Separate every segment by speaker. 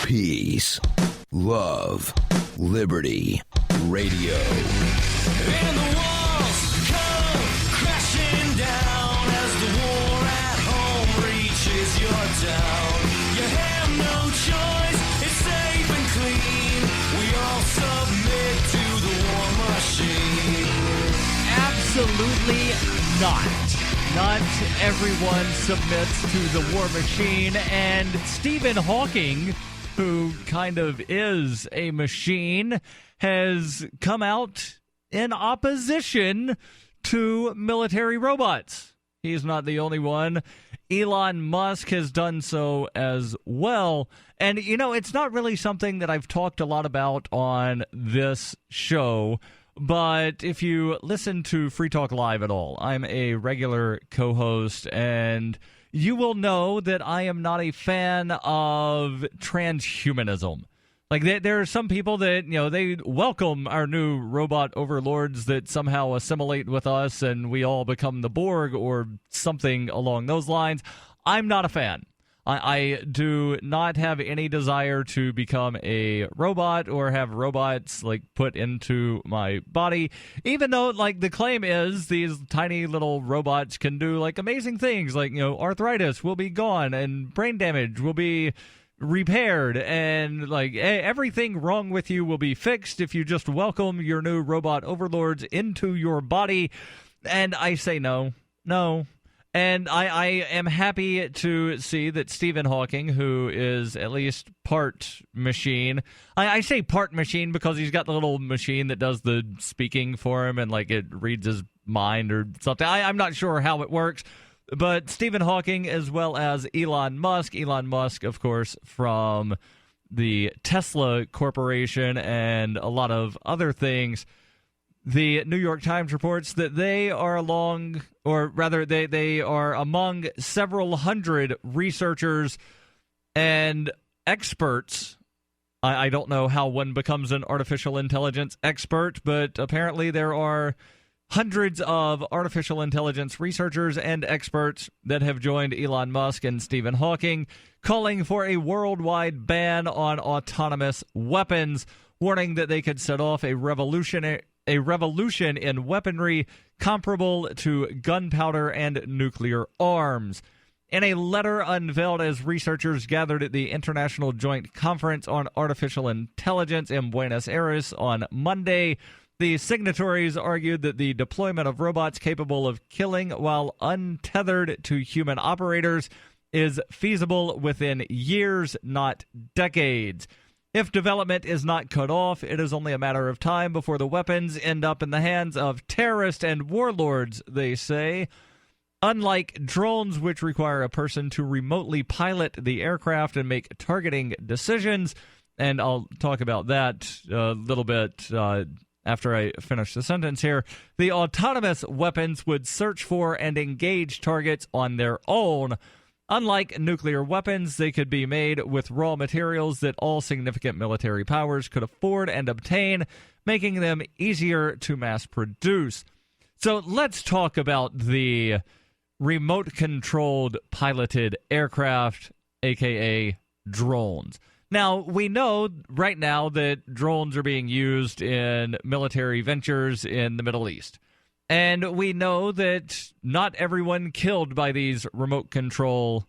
Speaker 1: Peace, love, liberty, radio.
Speaker 2: And the walls come crashing down as the war at home reaches your town. You have no choice, it's safe and clean. We all submit to the war machine.
Speaker 3: Absolutely not. Not everyone submits to the war machine, and Stephen Hawking, who kind of is a machine, has come out in opposition to military robots. He's not the only one. Elon Musk has done so as well. And, you know, it's not really something that I've talked a lot about on this show, but if you listen to Free Talk Live at all, I'm a regular co-host, and you will know that I am not a fan of transhumanism. Like, there are some people that, you know, they welcome our new robot overlords that somehow assimilate with us and we all become the Borg or something along those lines. I'm not a fan. I do not have any desire to become a robot or have robots, like, put into my body, even though, like, the claim is these tiny little robots can do, like, amazing things, like, you know, arthritis will be gone and brain damage will be repaired and, like, everything wrong with you will be fixed if you just welcome your new robot overlords into your body. And I say no. And I am happy to see that Stephen Hawking, who is at least part machine, I say part machine because he's got the little machine that does the speaking for him and, like, it reads his mind or something. I'm not sure how it works, but Stephen Hawking as well as Elon Musk, of course, from the Tesla Corporation and a lot of other things. The New York Times reports that they are they are among several hundred researchers and experts. I don't know how one becomes an artificial intelligence expert, but apparently there are hundreds of artificial intelligence researchers and experts that have joined Elon Musk and Stephen Hawking, calling for a worldwide ban on autonomous weapons, warning that they could set off a revolution in weaponry comparable to gunpowder and nuclear arms. In a letter unveiled as researchers gathered at the International Joint Conference on Artificial Intelligence in Buenos Aires on Monday, the signatories argued that the deployment of robots capable of killing while untethered to human operators is feasible within years, not decades. If development is not cut off, it is only a matter of time before the weapons end up in the hands of terrorists and warlords, they say. Unlike drones, which require a person to remotely pilot the aircraft and make targeting decisions, and I'll talk about that a little bit after I finish the sentence here, the autonomous weapons would search for and engage targets on their own. Unlike nuclear weapons, they could be made with raw materials that all significant military powers could afford and obtain, making them easier to mass produce. So let's talk about the remote-controlled piloted aircraft, aka drones. Now, we know right now that drones are being used in military ventures in the Middle East. And we know that not everyone killed by these remote control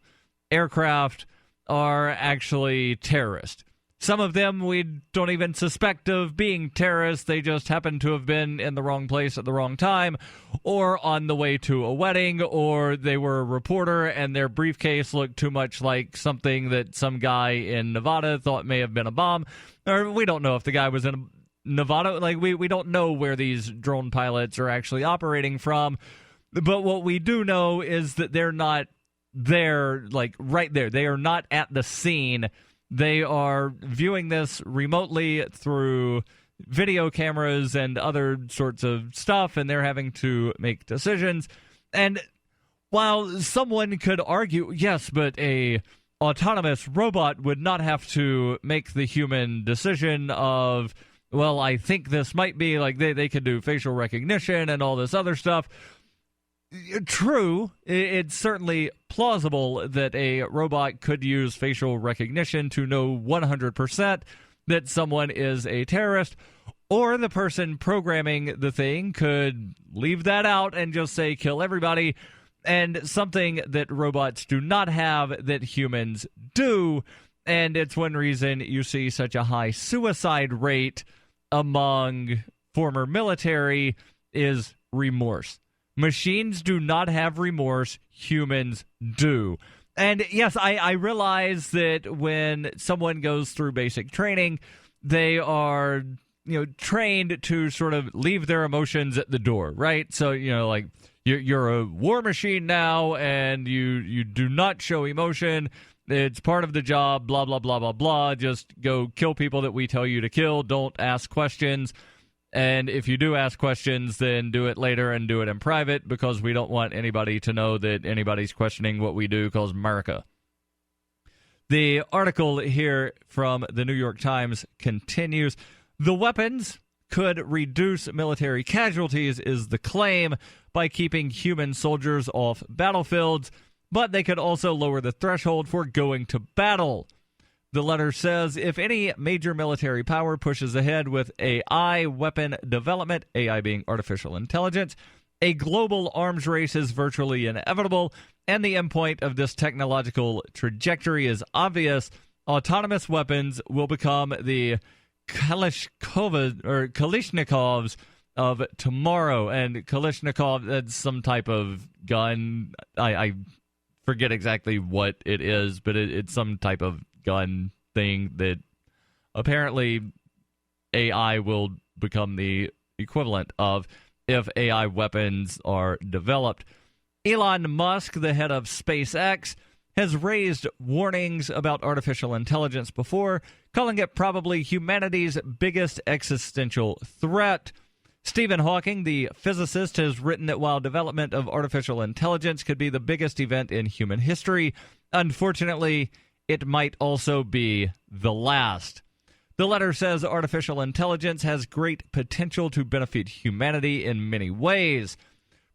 Speaker 3: aircraft are actually terrorists. Some of them we don't even suspect of being terrorists. They just happen to have been in the wrong place at the wrong time, or on the way to a wedding, or they were a reporter and their briefcase looked too much like something that some guy in Nevada thought may have been a bomb. Or we don't know if the guy was in Nevada. Like, we don't know where these drone pilots are actually operating from. But what we do know is that they're not there, like, right there. They are not at the scene. They are viewing this remotely through video cameras and other sorts of stuff, and they're having to make decisions. And while someone could argue, yes, but a autonomous robot would not have to make the human decision of, well, I think this might be, like, they could do facial recognition and all this other stuff. true. It's certainly plausible that a robot could use facial recognition to know 100% that someone is a terrorist, or the person programming the thing could leave that out and just say, kill everybody. And something that robots do not have that humans do. And it's one reason you see such a high suicide rate among former military is remorse. Machines do not have remorse. Humans do. And yes, I realize that when someone goes through basic training, they are, trained to sort of leave their emotions at the door, right? So, like you're a war machine now, and you do not show emotion. It's part of the job, blah, blah, blah, blah, blah. Just go kill people that we tell you to kill. Don't ask questions. And if you do ask questions, then do it later and do it in private, because we don't want anybody to know that anybody's questioning what we do, because America. The article here from the New York Times continues. The weapons could reduce military casualties, is the claim, by keeping human soldiers off battlefields, but they could also lower the threshold for going to battle. The letter says, if any major military power pushes ahead with AI weapon development, AI being artificial intelligence, a global arms race is virtually inevitable, and the endpoint of this technological trajectory is obvious. Autonomous weapons will become the Kalashnikovs of tomorrow. And Kalashnikov, that's some type of gun. I forget exactly what it is, but it's some type of gun thing that apparently AI will become the equivalent of if AI weapons are developed. Elon Musk, the head of SpaceX, has raised warnings about artificial intelligence before, calling it probably humanity's biggest existential threat. Stephen Hawking, the physicist, has written that while development of artificial intelligence could be the biggest event in human history, unfortunately, it might also be the last. The letter says artificial intelligence has great potential to benefit humanity in many ways.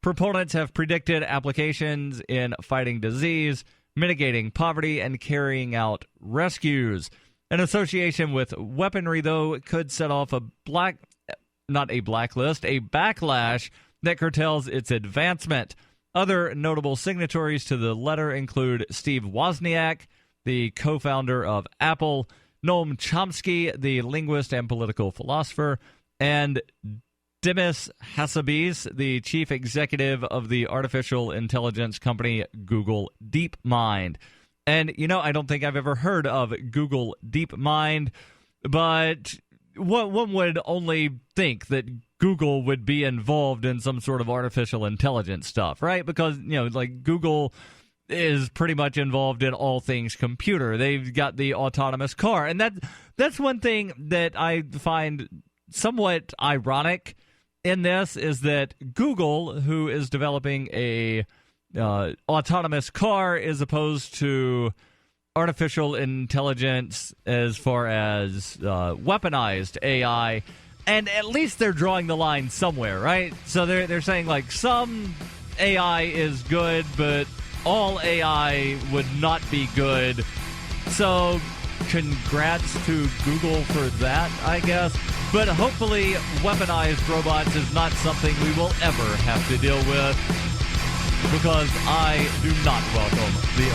Speaker 3: Proponents have predicted applications in fighting disease, mitigating poverty, and carrying out rescues. An association with weaponry, though, could set off a backlash that curtails its advancement. Other notable signatories to the letter include Steve Wozniak, the co-founder of Apple, Noam Chomsky, the linguist and political philosopher, and Demis Hassabis, the chief executive of the artificial intelligence company Google DeepMind. And, I don't think I've ever heard of Google DeepMind, but one would only think that Google would be involved in some sort of artificial intelligence stuff, right? Because, Google is pretty much involved in all things computer. They've got the autonomous car. And that's one thing that I find somewhat ironic in this, is that Google, who is developing a autonomous car, is opposed to artificial intelligence as far as weaponized AI. And at least they're drawing the line somewhere, right? So they're saying, some AI is good, but all AI would not be good. So congrats to Google for that, I guess. But hopefully weaponized robots is not something we will ever have to deal with, because I do not welcome the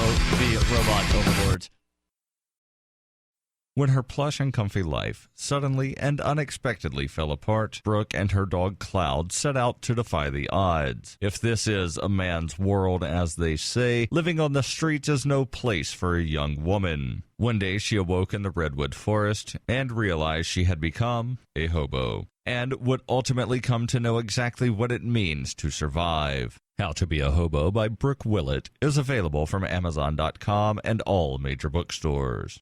Speaker 3: robot overlords. When her plush and comfy life suddenly and unexpectedly fell apart, Brooke and her dog Cloud set out to defy the odds. If this is a man's world, as they say, living on the streets is no place for a young woman. One day she awoke in the redwood forest and realized she had become a hobo, and would ultimately come to know exactly what it means to survive. How to Be a Hobo by Brooke Willett is available from Amazon.com and all major bookstores.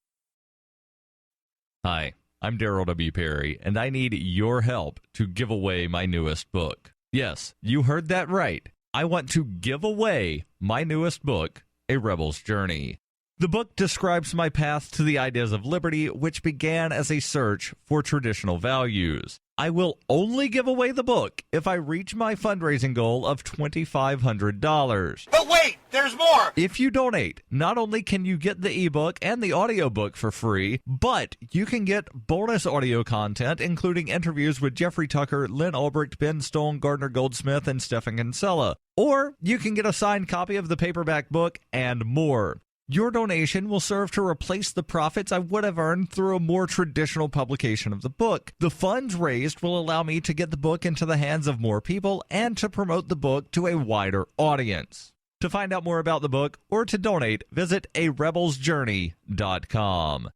Speaker 3: Hi, I'm Darryl W. Perry, and I need your help to give away my newest book. Yes, you heard that right. I want to give away my newest book, A Rebel's Journey. The book describes my path to the ideas of liberty, which began as a search for traditional values. I will only give away the book if I reach my fundraising goal of $2,500.
Speaker 4: But wait, there's more!
Speaker 3: If you donate, not only can you get the ebook and the audiobook for free, but you can get bonus audio content, including interviews with Jeffrey Tucker, Lynn Albrecht, Ben Stone, Gardner Goldsmith, and Stephen Kinsella. Or you can get a signed copy of the paperback book and more. Your donation will serve to replace the profits I would have earned through a more traditional publication of the book. The funds raised will allow me to get the book into the hands of more people and to promote the book to a wider audience. To find out more about the book or to donate, visit arebelsjourney.com.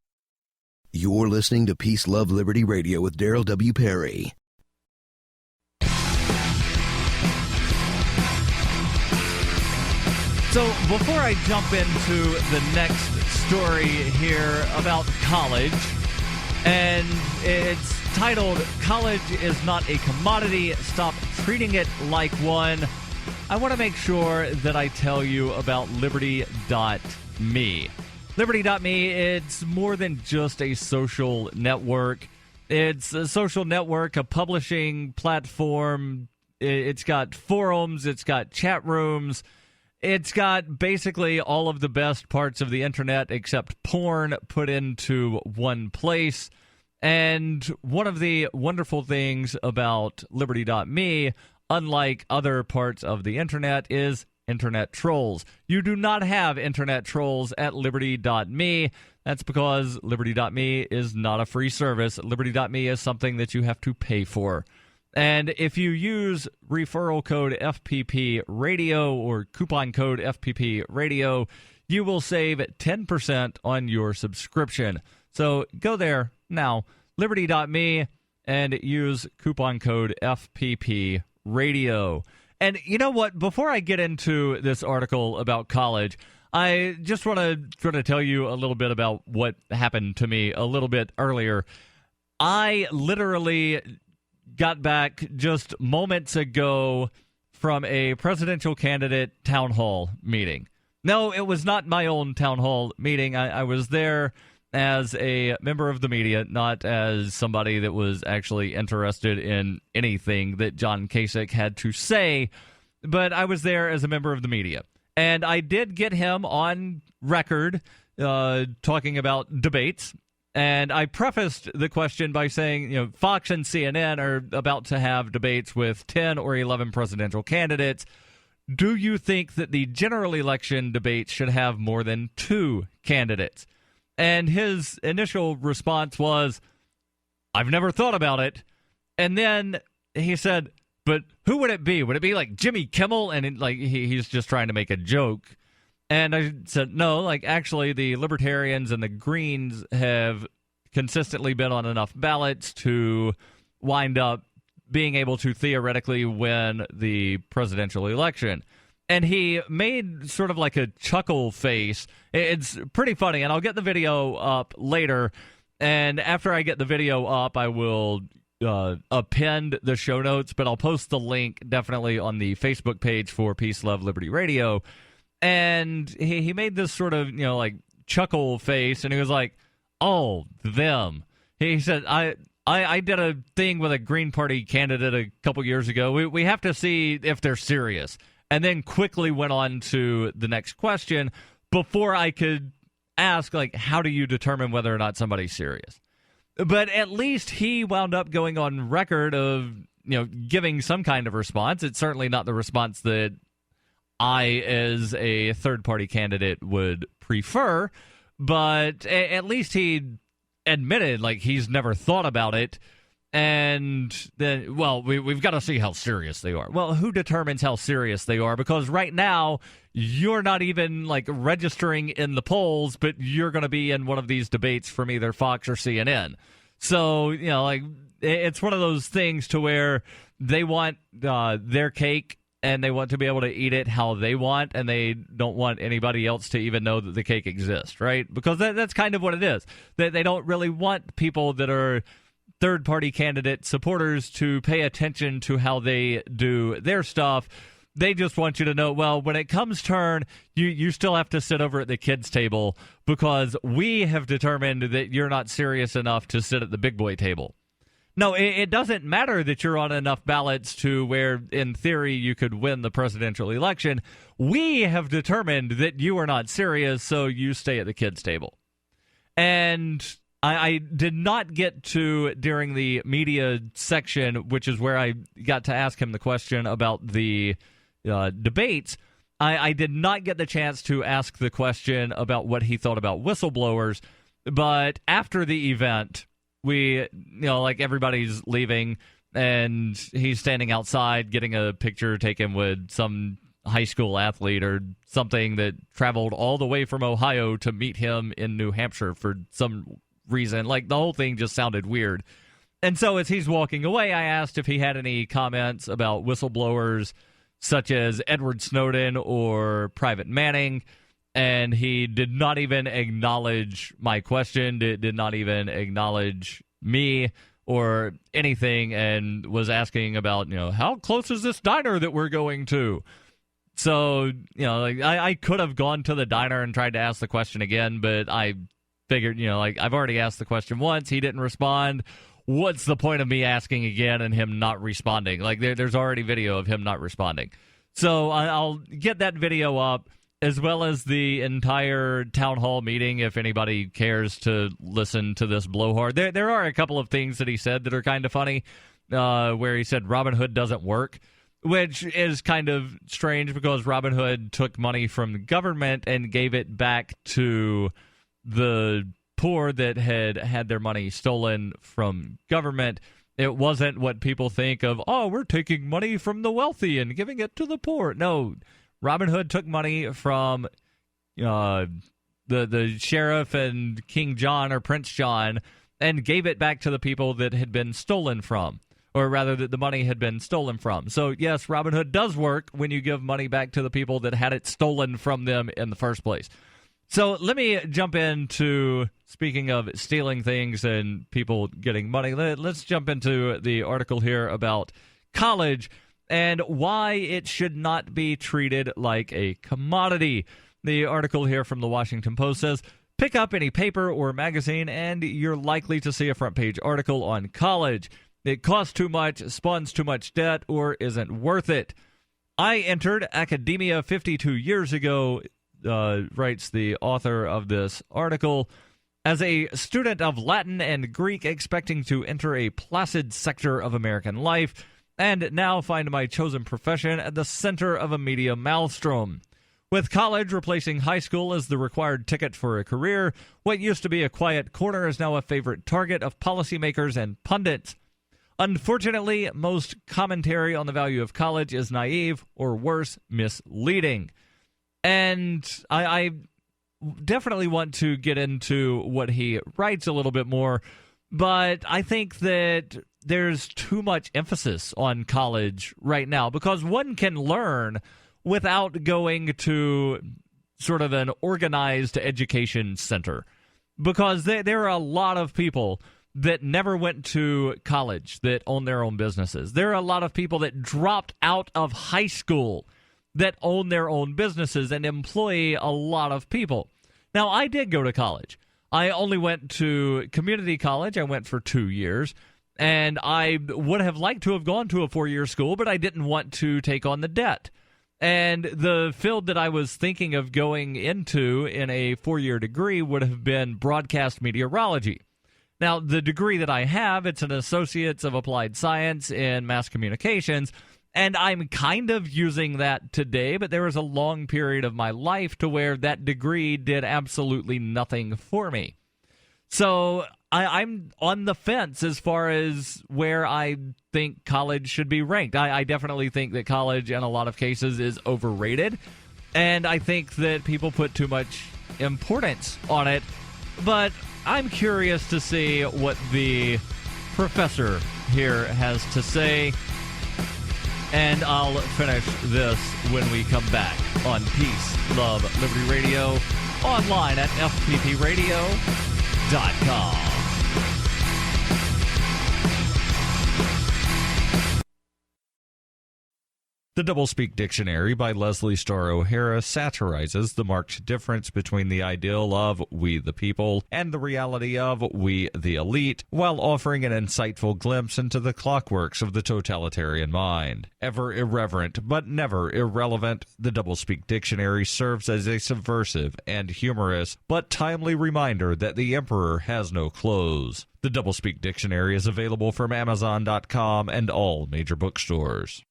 Speaker 1: You're listening to Peace, Love, Liberty Radio with Darryl W. Perry.
Speaker 3: So before I jump into the next story here about college, and it's titled, "College is Not a Commodity, Stop Treating It Like One," I want to make sure that I tell you about Liberty.me. Liberty.me, it's more than just a social network. It's a social network, a publishing platform. It's got forums, it's got chat rooms. It's got basically all of the best parts of the internet except porn put into one place. And one of the wonderful things about Liberty.me, unlike other parts of the internet, is internet trolls. You do not have internet trolls at Liberty.me. That's because Liberty.me is not a free service. Liberty.me is something that you have to pay for. And if you use referral code FPP Radio or coupon code FPP Radio, you will save 10% on your subscription. So go there now, Liberty.me, and use coupon code FPP Radio. And you know what? Before I get into this article about college, I just want to sort of tell you a little bit about what happened to me a little bit earlier. I literally got back just moments ago from a presidential candidate town hall meeting. No, it was not my own town hall meeting. I was there as a member of the media, not as somebody that was actually interested in anything that John Kasich had to say, but I was there as a member of the media. And I did get him on record talking about debates. And I prefaced the question by saying, Fox and CNN are about to have debates with 10 or 11 presidential candidates. Do you think that the general election debate should have more than 2 candidates? And his initial response was, I've never thought about it. And then he said, but who would it be? Would it be like Jimmy Kimmel? And he's just trying to make a joke. And I said, no, actually the Libertarians and the Greens have consistently been on enough ballots to wind up being able to theoretically win the presidential election. And he made sort of like a chuckle face. It's pretty funny, and I'll get the video up later. And after I get the video up, I will append the show notes, but I'll post the link definitely on the Facebook page for Peace, Love, Liberty Radio. And he made this sort of, chuckle face, and he was like, oh, them. He said, I did a thing with a Green Party candidate a couple years ago. We have to see if they're serious. And then quickly went on to the next question before I could ask, how do you determine whether or not somebody's serious? But at least he wound up going on record of, giving some kind of response. It's certainly not the response that I, as a third-party candidate, would prefer, but at least he admitted, he's never thought about it, and then, we've got to see how serious they are. Well, who determines how serious they are? Because right now, you're not even, registering in the polls, but you're going to be in one of these debates from either Fox or CNN. So, it's one of those things to where they want their cake, and they want to be able to eat it how they want, and they don't want anybody else to even know that the cake exists, right? Because that's kind of what it is. They don't really want people that are third-party candidate supporters to pay attention to how they do their stuff. They just want you to know, well, when it comes turn, you still have to sit over at the kids' table because we have determined that you're not serious enough to sit at the big boy table. No, it doesn't matter that you're on enough ballots to where, in theory, you could win the presidential election. We have determined that you are not serious, so you stay at the kids' table. And I did not get to, during the media section, which is where I got to ask him the question about the debates, I did not get the chance to ask the question about what he thought about whistleblowers. But after the event, like everybody's leaving, and he's standing outside getting a picture taken with some high school athlete or something that traveled all the way from Ohio to meet him in New Hampshire for some reason. Like, the whole thing just sounded weird. And so as he's walking away, I asked if he had any comments about whistleblowers such as Edward Snowden or Private Manning. And he did not even acknowledge my question, did not even acknowledge me or anything, and was asking about, how close is this diner that we're going to? So, I could have gone to the diner and tried to ask the question again, but I figured, I've already asked the question once. He didn't respond. What's the point of me asking again and him not responding? Like, there's already video of him not responding. So I'll get that video up, as well as the entire town hall meeting, if anybody cares to listen to this blowhard. There are a couple of things that he said that are kind of funny, where he said Robin Hood doesn't work, which is kind of strange because Robin Hood took money from the government and gave it back to the poor that had their money stolen from government. It wasn't what people think of, we're taking money from the wealthy and giving it to the poor. No, Robin Hood took money from the sheriff and King John or Prince John and gave it back to the people that had been stolen from, or rather that the money had been stolen from. So yes, Robin Hood does work when you give money back to the people that had it stolen from them in the first place. So let me jump into, speaking of stealing things and people getting money, let's jump into the article here about college and why it should not be treated like a commodity. The article here from the Washington Post says, pick up any paper or magazine and you're likely to see a front page article on college. It costs too much, spawns too much debt, or isn't worth it. I entered academia 52 years ago, writes the author of this article, as a student of Latin and Greek, expecting to enter a placid sector of American life, and now find my chosen profession at the center of a media maelstrom. With college replacing high school as the required ticket for a career, what used to be a quiet corner is now a favorite target of policymakers and pundits. Unfortunately, most commentary on the value of college is naive, or worse, misleading. And I definitely want to get into what he writes a little bit more, but I think that there's too much emphasis on college right now because one can learn without going to sort of an organized education center, because there are a lot of people that never went to college that own their own businesses. There are a lot of people that dropped out of high school that own their own businesses and employ a lot of people. Now, I did go to college. I only went to community college. I went for 2 years, and I would have liked to have gone to a 4-year school, but I didn't want to take on the debt. And the field that I was thinking of going into in a 4-year degree would have been broadcast meteorology. Now, the degree that I have, it's an Associates of Applied Science in Mass Communications, and I'm kind of using that today, but there was a long period of my life to where that degree did absolutely nothing for me. So I'm on the fence as far as where I think college should be ranked. I definitely think that college, in a lot of cases, is overrated, and I think that people put too much importance on it. But I'm curious to see what the professor here has to say, and I'll finish this when we come back on Peace, Love, Liberty Radio, online at fppradio.com. The Doublespeak Dictionary by Leslie Starr O'Hara satirizes the marked difference between the ideal of we the people and the reality of we the elite, while offering an insightful glimpse into the clockworks of the totalitarian mind. Ever irreverent, but never irrelevant, the Doublespeak Dictionary serves as a subversive and humorous, but timely reminder that the emperor has no clothes. The Doublespeak Dictionary is available from Amazon.com and all major bookstores.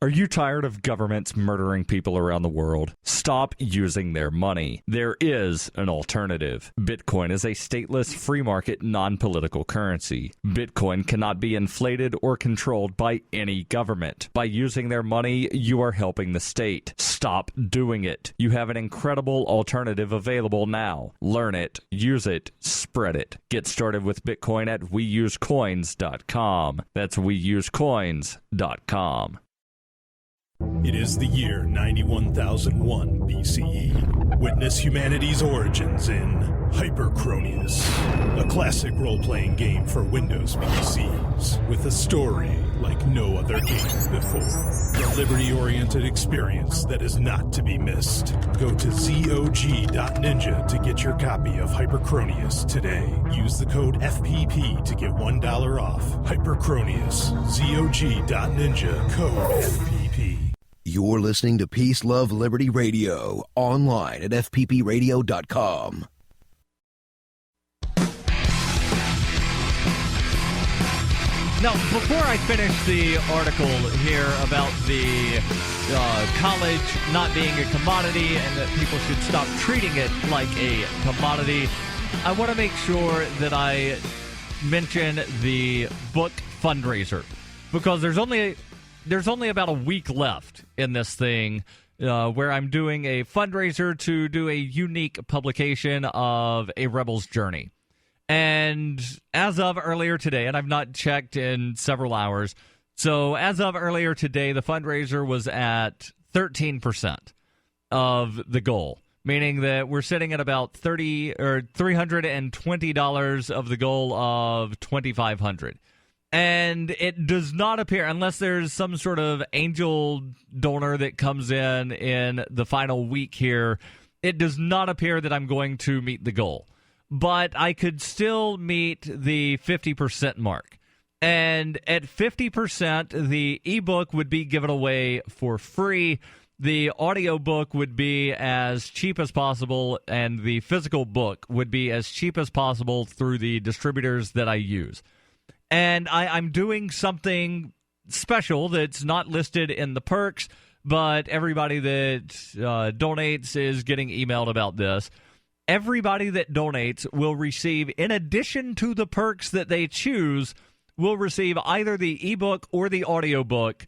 Speaker 3: Are you tired of governments murdering people around the world? Stop using their money. There is an alternative. Bitcoin is a stateless, free market, non-political currency. Bitcoin cannot be inflated or controlled by any government. By using their money, you are helping the state. Stop doing it. You have an incredible alternative available now. Learn it, use it, spread it. Get started with Bitcoin at weusecoins.com. That's weusecoins.com.
Speaker 4: It is the year 91,001 BCE. Witness humanity's origins in Hypercronius, a classic role-playing game for Windows PCs, with a story like no other game before. A liberty-oriented experience that is not to be missed. Go to zog.ninja to get your copy of Hypercronius today. Use the code FPP to get $1 off. Hypercronius, zog.ninja, code FPP.
Speaker 1: You're listening to Peace, Love, Liberty Radio, online at fppradio.com.
Speaker 3: Now, before I finish the article here about the college not being a commodity and that people should stop treating it like a commodity, I want to make sure that I mention the book fundraiser, because there's only about a week left in this thing where I'm doing a fundraiser to do a unique publication of A Rebel's Journey. And as of earlier today, and I've not checked in several hours, so as of earlier today, the fundraiser was at 13% of the goal, meaning that we're sitting at about $320 of the goal of $2,500. And it does not appear, unless there's some sort of angel donor that comes in the final week here, it does not appear that I'm going to meet the goal. But I could still meet the 50% mark. And at 50%, the ebook would be given away for free. The audiobook would be as cheap as possible, and the physical book would be as cheap as possible through the distributors that I use. And I'm doing something special that's not listed in the perks, but everybody that donates is getting emailed about this. Everybody that donates will receive, in addition to the perks that they choose, will receive either the ebook or the audiobook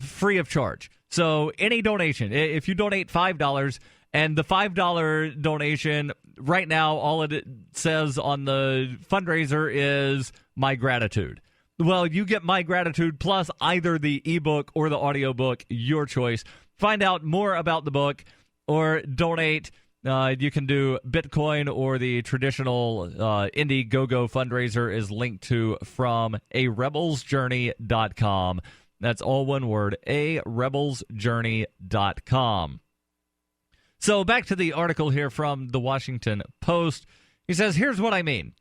Speaker 3: free of charge. So any donation, if you donate $5, and the $5 donation, right now, all it says on the fundraiser is my gratitude. Well, you get my gratitude plus either the ebook or the audiobook, your choice. Find out more about the book or donate. You can do Bitcoin or the traditional Indiegogo fundraiser is linked to from arebelsjourney.com. That's all one word, arebelsjourney.com. So back to the article here from the Washington Post. He says, here's what I mean.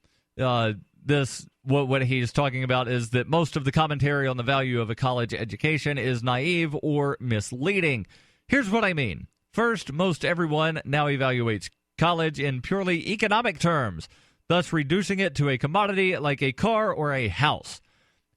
Speaker 3: What he's talking about is that most of the commentary on the value of a college education is naive or misleading. Here's what I mean. First, most everyone now evaluates college in purely economic terms, thus reducing it to a commodity like a car or a house.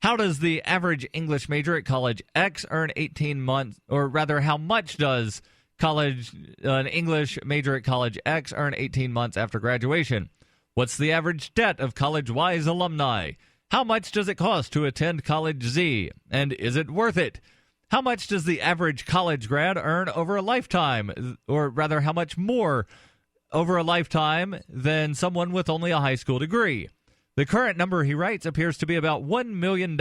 Speaker 3: How does the average English major at college X earn 18 months, or rather, how much does an English major at college X earn 18 months after graduation? What's the average debt of College Y's alumni? How much does it cost to attend College Z? And is it worth it? How much does the average college grad earn over a lifetime? Or rather, how much more over a lifetime than someone with only a high school degree? The current number, he writes, appears to be about $1 million.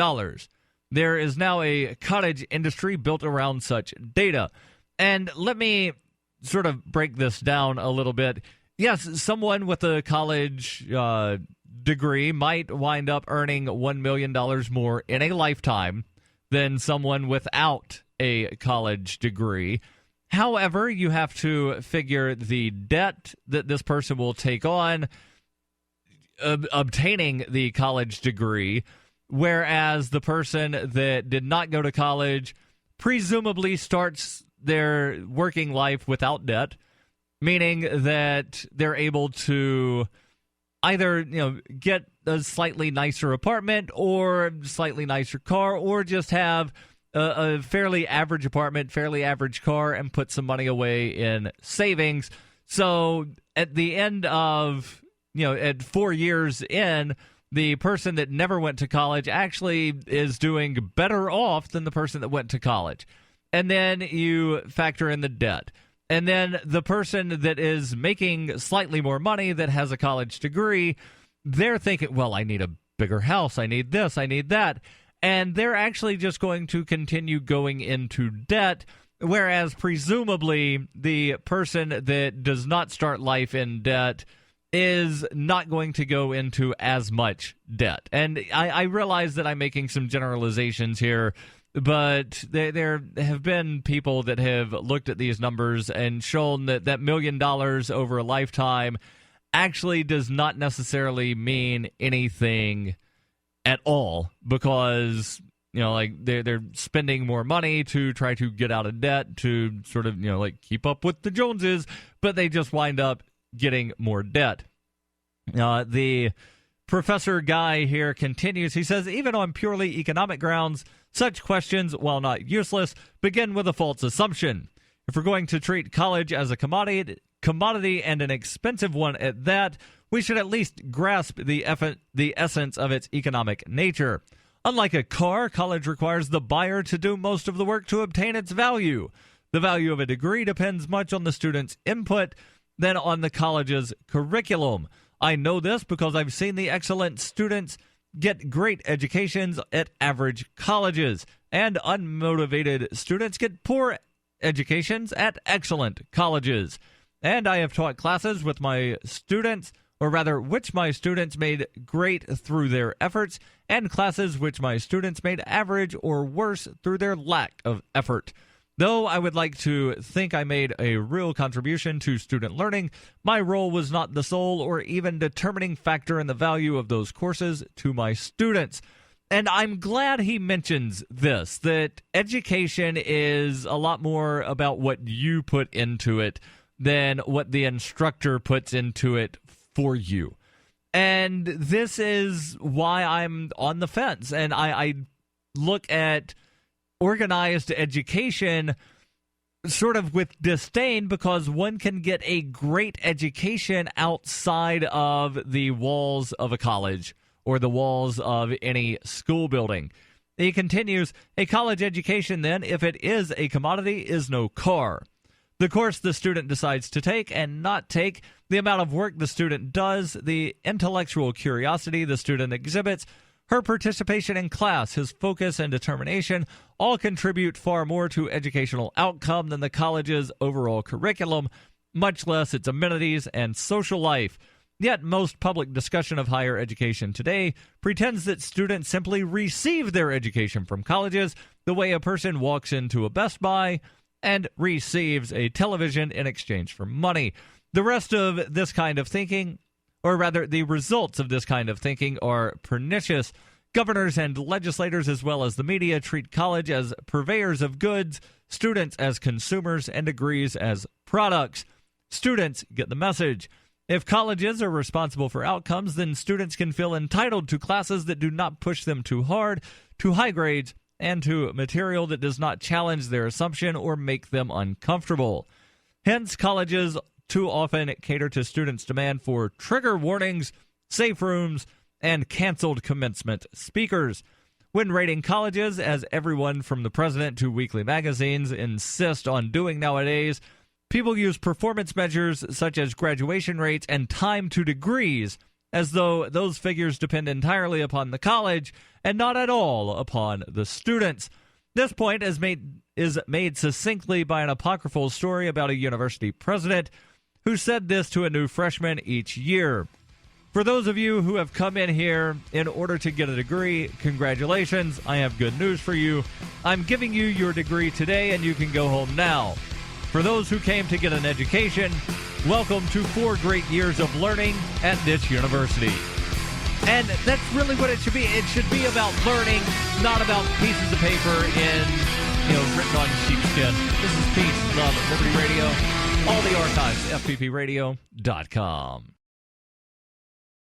Speaker 3: There is now a cottage industry built around such data. And let me sort of break this down a little bit. Yes, someone with a college degree might wind up earning $1 million more in a lifetime than someone without a college degree. However, you have to figure the debt that this person will take on obtaining the college degree, whereas the person that did not go to college presumably starts their working life without debt, meaning that they're able to either, get a slightly nicer apartment or slightly nicer car, or just have a fairly average apartment, fairly average car, and put some money away in savings. So at the end of, at 4 years in, the person that never went to college actually is doing better off than the person that went to college. And then you factor in the debt. And then the person that is making slightly more money that has a college degree, they're thinking, well, I need a bigger house, I need this, I need that. And they're actually just going to continue going into debt, whereas presumably the person that does not start life in debt is not going to go into as much debt. And I realize that I'm making some generalizations here, but there have been people that have looked at these numbers and shown that $1 million over a lifetime actually does not necessarily mean anything at all, because they're spending more money to try to get out of debt to sort of keep up with the Joneses, but they just wind up getting more debt. The professor guy here continues. He says, even on purely economic grounds, such questions, while not useless, begin with a false assumption. If we're going to treat college as a commodity and an expensive one at that, we should at least grasp the essence of its economic nature. Unlike a car, college requires the buyer to do most of the work to obtain its value. The value of a degree depends much on the student's input than on the college's curriculum. I know this because I've seen the excellent students get great educations at average colleges, and unmotivated students get poor educations at excellent colleges. And I have taught classes with my students, or rather, which my students made great through their efforts, and classes which my students made average or worse through their lack of effort. Though I would like to think I made a real contribution to student learning, my role was not the sole or even determining factor in the value of those courses to my students. And I'm glad he mentions this, that education is a lot more about what you put into it than what the instructor puts into it for you. And this is why I'm on the fence. And I look at organized education sort of with disdain, because one can get a great education outside of the walls of a college or the walls of any school building. He continues, a college education then, if it is a commodity, is no car. The course the student decides to take and not take, the amount of work the student does, the intellectual curiosity the student exhibits, her participation in class, his focus and determination, all contribute far more to educational outcome than the college's overall curriculum, much less its amenities and social life. Yet most public discussion of higher education today pretends that students simply receive their education from colleges the way a person walks into a Best Buy and receives a television in exchange for money. The rest of this kind of thinking, or rather the results of this kind of thinking, are pernicious. Governors and legislators, as well as the media, treat college as purveyors of goods, students as consumers, and degrees as products. Students get the message. If colleges are responsible for outcomes, then students can feel entitled to classes that do not push them too hard, to high grades, and to material that does not challenge their assumption or make them uncomfortable. Hence, colleges too often cater to students' demand for trigger warnings, safe rooms, and canceled commencement speakers. When rating colleges, as everyone from the president to weekly magazines insist on doing nowadays, people use performance measures such as graduation rates and time to degrees, as though those figures depend entirely upon the college and not at all upon the students. This point is made succinctly by an apocryphal story about a university president who said this to a new freshman each year. For those of you who have come in here in order to get a degree, congratulations. I have good news for you. I'm giving you your degree today, and you can go home now. For those who came to get an education, welcome to 4 great years of learning at Niche University. And that's really what it should be. It should be about learning, not about pieces of paper written on sheepskin. This is Peace, Love, Liberty Radio. All the archives, fppradio.com.